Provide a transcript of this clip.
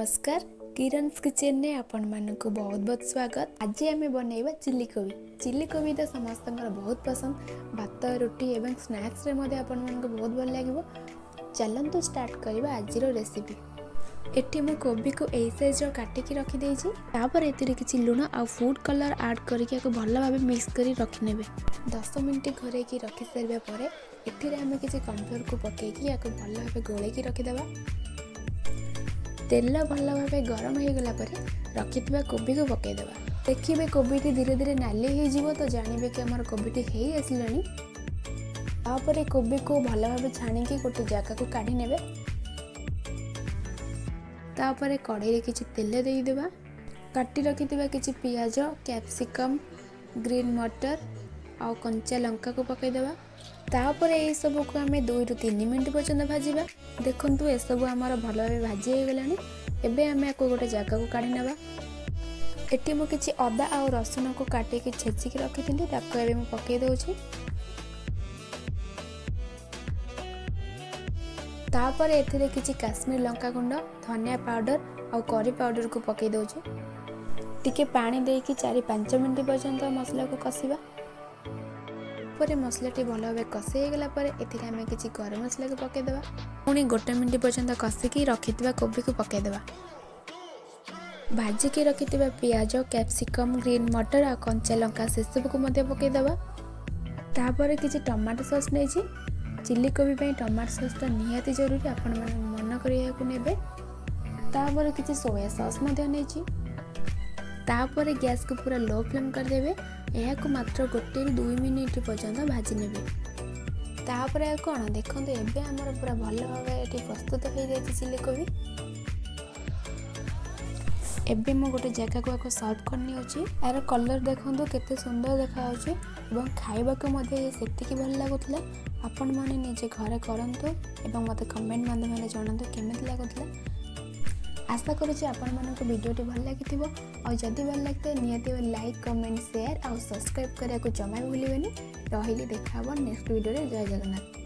नमस्कार किरणस किचन ने आपण मानक बहुत बहुत स्वागत। आज आम बनइबा चिल्ली कोबी। चिल्ली कोबी तो समस्त बहुत पसंद। भात रोटी एवं स्नैक्स रे मधे आपण मानक बहुत भल लागिबो। चलंतु स्टार्ट करबा आज रेसिपी। एठी मु कोबी को ए साइज रो काटिकी रखी देइछि। तापर एतिरे किछि लूण आ फूड कलर ऐड करके को भल भाबे मिक्स करी रखि नेबे। 10 मिनिट घरे की रखि सरबा परे एथिरे हम किछि कॉर्नफ्लोर को पकेकी या को भल भाबे गोळे की रखि देबा। तेल भल भाव गरम हो गला रखिथिबा कोबी को पकईदेवा। देखिए कोबी धीरे धीरे नाली हो तो जानवे कि आमर कोबी हो आसलानी। तापर कोबी को भल भाव छाणिकी गोटे जगह को काढ़ी नेबे। तापर कढ़ई रे किछि तेल देइदेबा। काटी रखिथिबा किछि पियाज, कैप्सिकम, ग्रीन मटर आ कंचा लंका को पकईदेबा। तापर ये सब को आम 2 ରୁ 3 मिनट पर्यंत भाजिबा। देखंतु ए सब आमर भल भाव भाजी हो गलानी। एबे आम को गोटे जगह को काढ़ी नेबा। एटी मु किछि अदा आ रसुन को काटिकी छेचिकी रखिथिली ताको एबे मु पकई दउछि। तापर एथिरे किछि काश्मीर लंका गुंड, धनिया पाउडर आ करी पाउडर को पकई दउछि। टिके पानी देकी 4-5 मिनट पर्यंत मसला को कसिबा। पर मसलाटी भल भाव कषे गला एथिरे आम किछि गरम मसला को पकई देबा। पुणी 1 मिनट पर्यंत कषिकी रखिथिबा कोबी को पकई देबा। भाजिकी रखिथिबा पियाज, कैप्सिकम, ग्रीन मटर आ कंचा लंका से सब को मध्य पकई देबा। तापर किछि टमाटो सॉस नेछि। चिल्ली कोबी पई टमाटो सॉस ता निहाती जरूरी, आपण मन करिया को नेबे। तापर किछि सोया सॉस मध्य नेछि। तापर गैस को पूरा लो फ्लेम कर देबे। यह को मात्र 1 ରୁ 2 मिनिट पर्यंत भाजी नेबे। तापर कौन देखो एबे हमर पूरा भल भाव ये प्रस्तुत हो जाए चिल्ली कोबी। एबे मो गोटे जगह को सर्व करनी होची। यार कलर देखो केते सुंदर देखा होची एवं खाइबा को मध्ये सेतिकी भल लागुतला। आपण माने निजे घरे करंतु एवं मते कमेंट माध्यम रे जणांतु केमिति लागुतला। आशा करूँ आपण मानक वीडियोटी भल लगी और जदि भल लगता है निहाती लाइक, कमेंट, शेयर और सब्सक्राइब करने को जमा भूलिए। रही देखा नेक्स्ट वीडियो रे। जय जगन्नाथ।